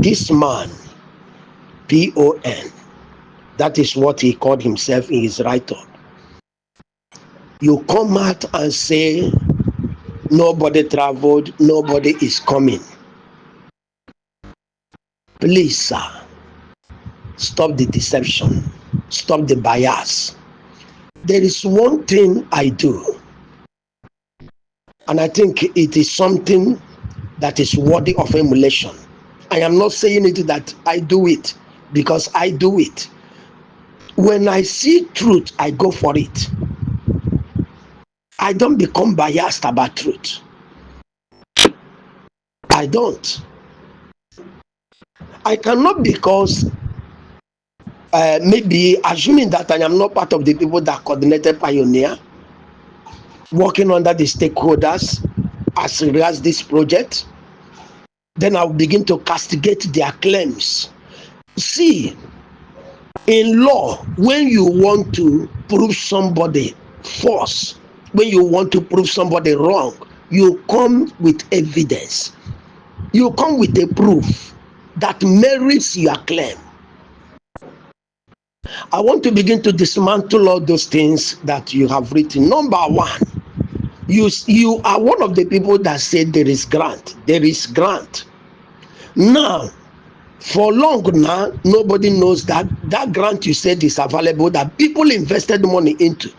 this man, P-O-N, that is what he called himself in his write-up. You come out and say, nobody traveled, nobody is coming. Please, sir, stop the deception, stop the bias. There is one thing I do, and I think it is something that is worthy of emulation. I am not saying it that I do it, because I do it. When I see truth, I go for it. I don't become biased about truth. I don't. I cannot, because maybe assuming that I am not part of the people that coordinated Pioneer, working under the stakeholders as regards this project, then I'll begin to castigate their claims. See, in law, when you want to prove somebody false, when you want to prove somebody wrong, you come with evidence. You come with a proof that merits your claim. I want to begin to dismantle all those things that you have written. Number one, you are one of the people that said there is grant. There is grant. Now, for long now, nobody knows that that grant you said is available, that people invested money into.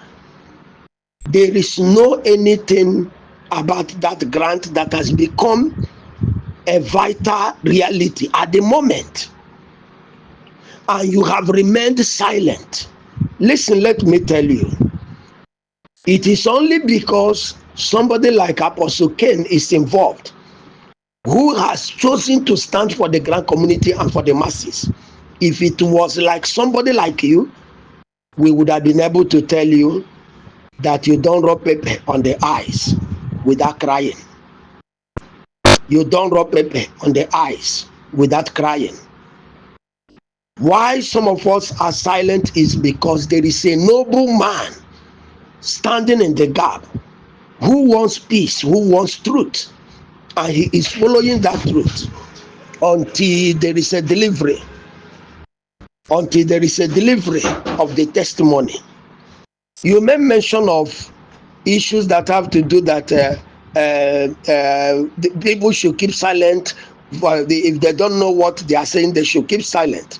There is no anything about that grant that has become a vital reality at the moment. And you have remained silent. Listen, let me tell you. It is only because somebody like Apostle Ken is involved, who has chosen to stand for the grand community and for the masses. If it was like somebody like you, we would have been able to tell you that you don't rub pepper on the eyes without crying. You don't rub pepper on the eyes without crying. Why some of us are silent is because there is a noble man standing in the gap who wants peace, who wants truth. And he is following that truth until there is a delivery. Until there is a delivery of the testimony. You made mention of issues that have to do that the people should keep silent. If they don't know what they are saying, they should keep silent.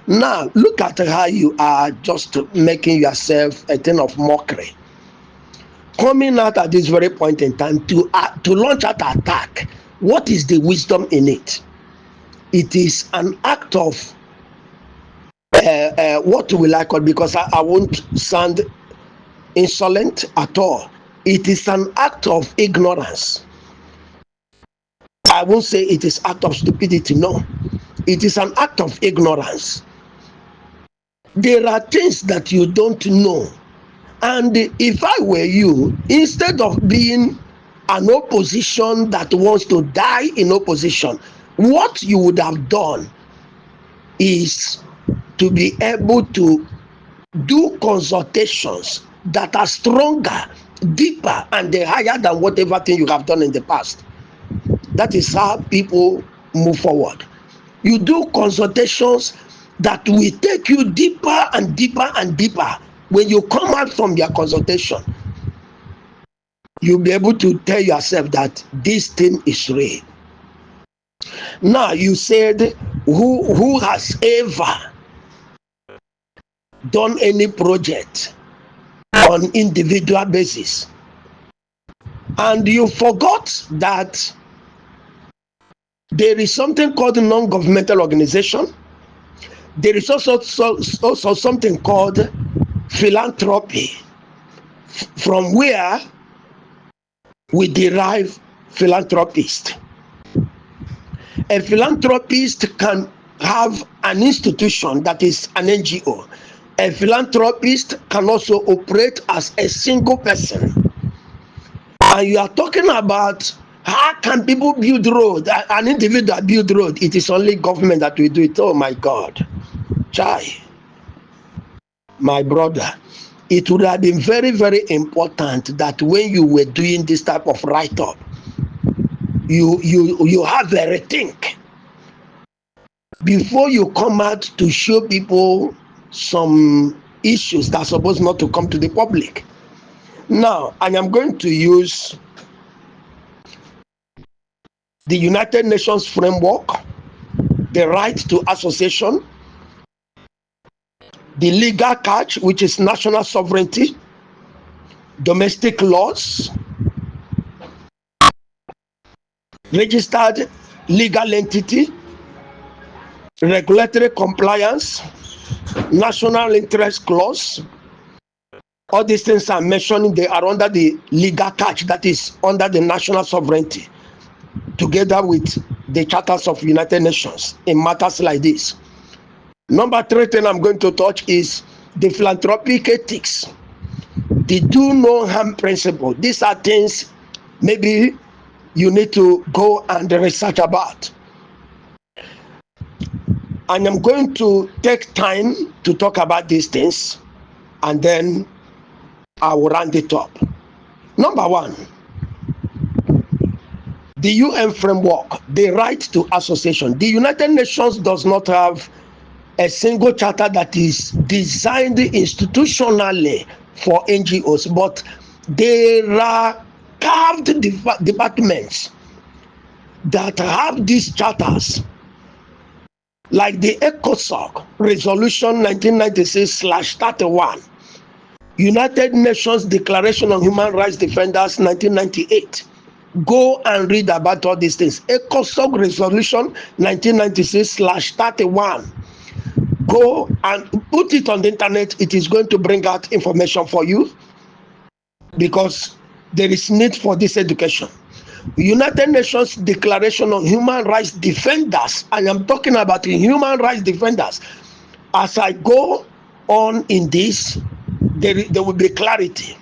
Now, look at how you are just making yourself a thing of mockery. Coming out at this very point in time to launch out an attack. What is the wisdom in it? It is an act of what will I call, because I won't sound insolent at all. It is an act of ignorance. I won't say it is act of stupidity. No, it is an act of ignorance. There are things that you don't know. And if I were you, instead of being an opposition that wants to die in opposition, what you would have done is to be able to do consultations that are stronger, deeper, and higher than whatever thing you have done in the past. That is how people move forward. You do consultations that will take you deeper and deeper and deeper. When you come out from your consultation, you'll be able to tell yourself that this thing is real. Now, you said, who has ever done any project on individual basis? And you forgot that there is something called a non-governmental organization. There is also something called philanthropy, from where we derive philanthropist. A philanthropist can have an institution that is an NGO. A philanthropist can also operate as a single person. And you are talking about how can people build road, an individual build road. It is only government that will do it. Oh my God. Chai. My brother, it would have been very, very important that when you were doing this type of write-up, you have a rethink. before you come out to show people some issues that are supposed not to come to the public. Now, I am going to use the United Nations framework, the right to association, the legal catch, which is national sovereignty, domestic laws, registered legal entity, regulatory compliance, national interest clause. All these things are mentioned, they are under the legal catch, that is under the national sovereignty, together with the charters of United Nations in matters like this. Number 3 thing I'm going to touch is the philanthropic ethics, the do no harm principle. These are things maybe you need to go and research about. And I'm going to take time to talk about these things, and then I will round it up. Number 1, the UN framework, the right to association. The United Nations does not have a single charter that is designed institutionally for NGOs, but there are carved departments that have these charters, like the ECOSOC Resolution 1996/31, United Nations Declaration on Human Rights Defenders 1998. Go and read about all these things. ECOSOC Resolution 1996/31. Go and put it on the internet. It is going to bring out information for you, because there is need for this education. United Nations Declaration on Human Rights Defenders. I am talking about the human rights defenders. As I go on in this, there will be clarity.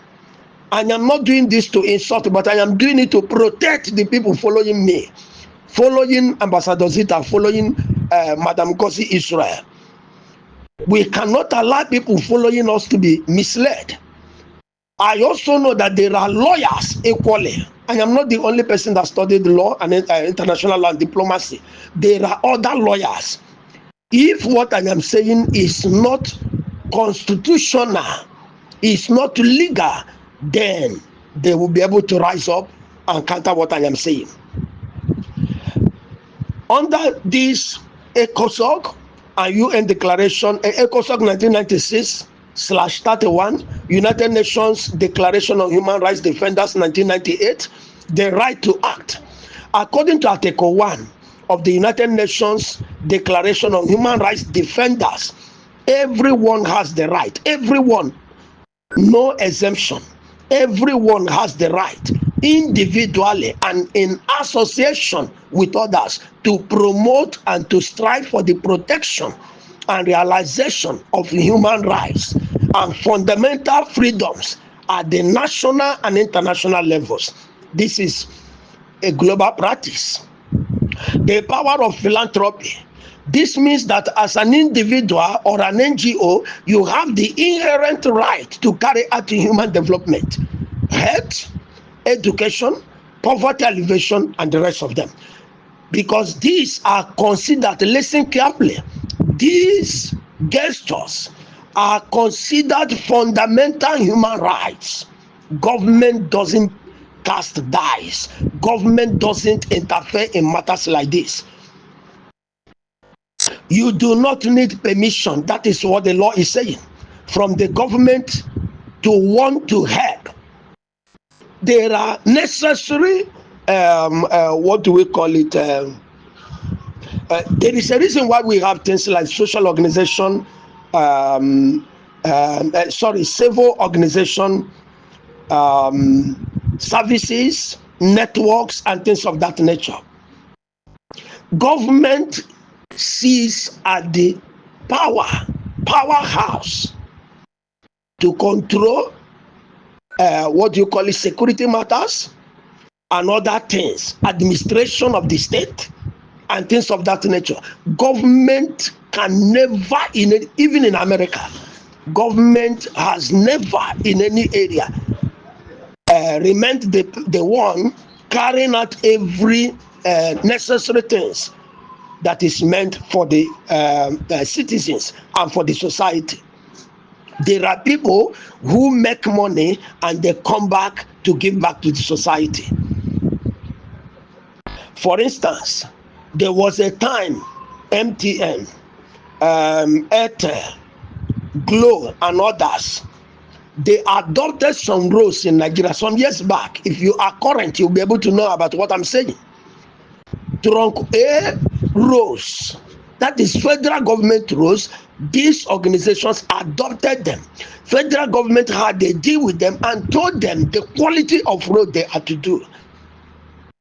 I am not doing this to insult, but I am doing it to protect the people following me, following Ambassador Zita, following Madam Ngozi Israel. We cannot allow people following us to be misled. I also know that there are lawyers equally. I am not the only person that studied law and international law and diplomacy. There are other lawyers. If what I am saying is not constitutional, is not legal, then they will be able to rise up and counter what I am saying. Under this ECOSOC and UN Declaration, ECOSOC 1996/31, United Nations Declaration on Human Rights Defenders 1998, the right to act. According to Article 1 of the United Nations Declaration on Human Rights Defenders, everyone has the right, everyone, no exemption, everyone has the right, individually and in association with others, to promote and to strive for the protection and realization of human rights and fundamental freedoms at the national and international levels. This is a global practice. The power of philanthropy. This means that as an individual or an NGO, you have the inherent right to carry out human development, health, education, poverty alleviation, and the rest of them. Because these are considered, listen carefully, these gestures are considered fundamental human rights. Government doesn't cast dice. Government doesn't interfere in matters like this. You do not need permission. That is what the law is saying, from the government to want to help. There are necessary, what do we call it? There is a reason why we have things like social organization, civil organization, services, networks, and things of that nature. Government sees at the powerhouse to control what do you call it, security matters and other things, administration of the state and things of that nature. Government can never, even in America, government has never in any area remained the one carrying out every necessary things that is meant for the citizens and for the society. There are people who make money and they come back to give back to the society. For instance, there was a time MTN, Airtel, Glo, and others, they adopted some rules in Nigeria some years back. If you are current, you'll be able to know about what I'm saying. Trunk A rules, that is federal government rules, these organizations adopted them. Federal government had a deal with them and told them the quality of road they had to do.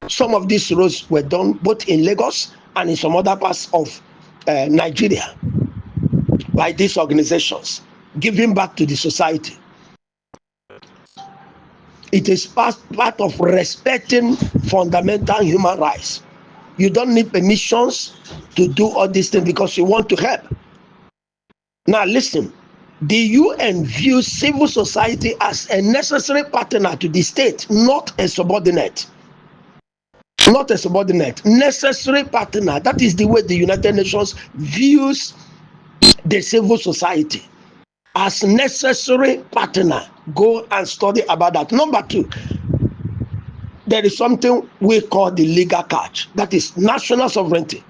Some of these roads were done both in Lagos and in some other parts of Nigeria by these organizations, giving back to the society. It is part of respecting fundamental human rights. You don't need permissions to do all these things because you want to help. Now listen, the UN views civil society as a necessary partner to the state, not a subordinate. Not a subordinate, necessary partner. That is the way the United Nations views the civil society, as necessary partner. Go and study about that. Number 2, there is something we call the legal catch, that is national sovereignty.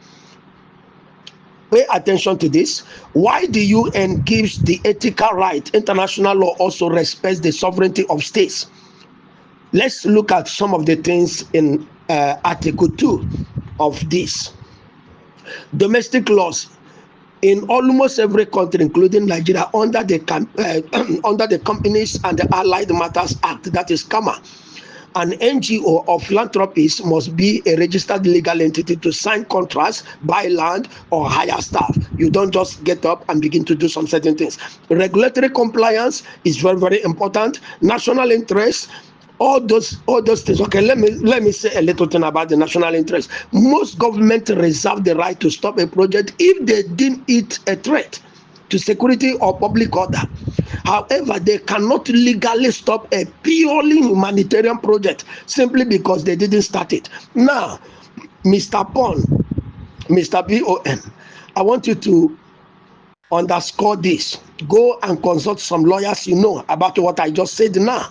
Pay attention to this. Why the UN gives the ethical right, international law also respects the sovereignty of states. Let's look at some of the things in Article 2 of this. Domestic laws in almost every country, including Nigeria, under the Companies and the Allied Matters Act, that is CAMA. An NGO or philanthropist must be a registered legal entity to sign contracts, buy land, or hire staff. You don't just get up and begin to do some certain things. Regulatory compliance is very, very important. National interest, all those things. Okay, let me say a little thing about the national interest. Most governments reserve the right to stop a project if they deem it a threat to security or public order. However, they cannot legally stop a purely humanitarian project simply because they didn't start it. Now, Mr. Pon, I want you to underscore this. Go and consult some lawyers you know about what I just said now.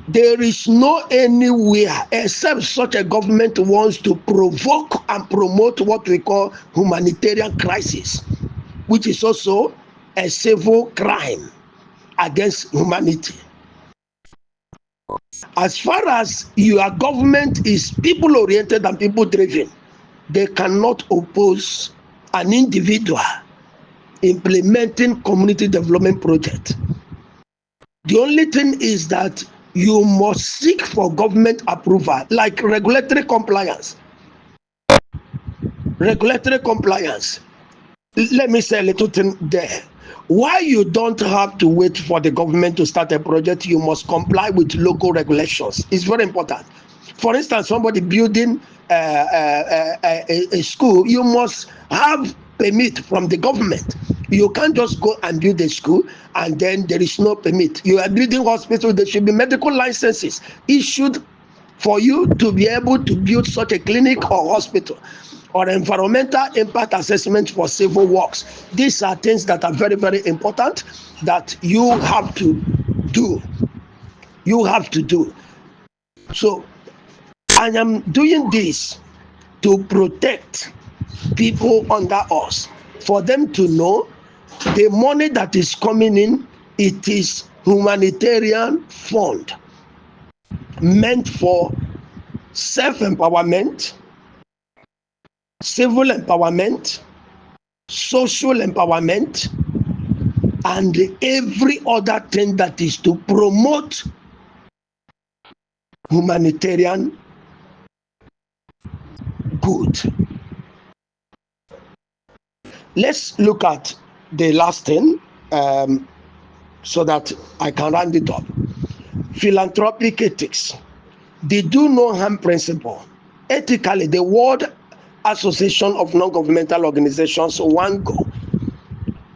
There is no anywhere except such a government wants to provoke and promote what we call humanitarian crisis, which is also a civil crime against humanity. As far as your government is people oriented and people driven, they cannot oppose an individual implementing community development project. The only thing is that you must seek for government approval, like regulatory compliance. Regulatory compliance. Let me say a little thing there. Why you don't have to wait for the government to start a project, you must comply with local regulations. It's very important. For instance, somebody building a school, you must have permit from the government. You can't just go and build a school and then there is no permit. You are building hospital, there should be medical licenses issued for you to be able to build such a clinic or hospital, or environmental impact assessment for civil works. These are things that are very, very important that you have to do. You have to do. So I am doing this to protect people under us, for them to know the money that is coming in, it is humanitarian fund meant for self-empowerment, civil empowerment, social empowerment, and every other thing that is to promote humanitarian good. Let's look at the last thing so that I can round it up. Philanthropic ethics. The do no harm principle. Ethically, the World Association of Non-Governmental Organizations (WANGO)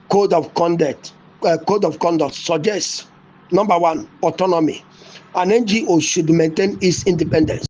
code of conduct suggests: number 1, autonomy. An NGO should maintain its independence.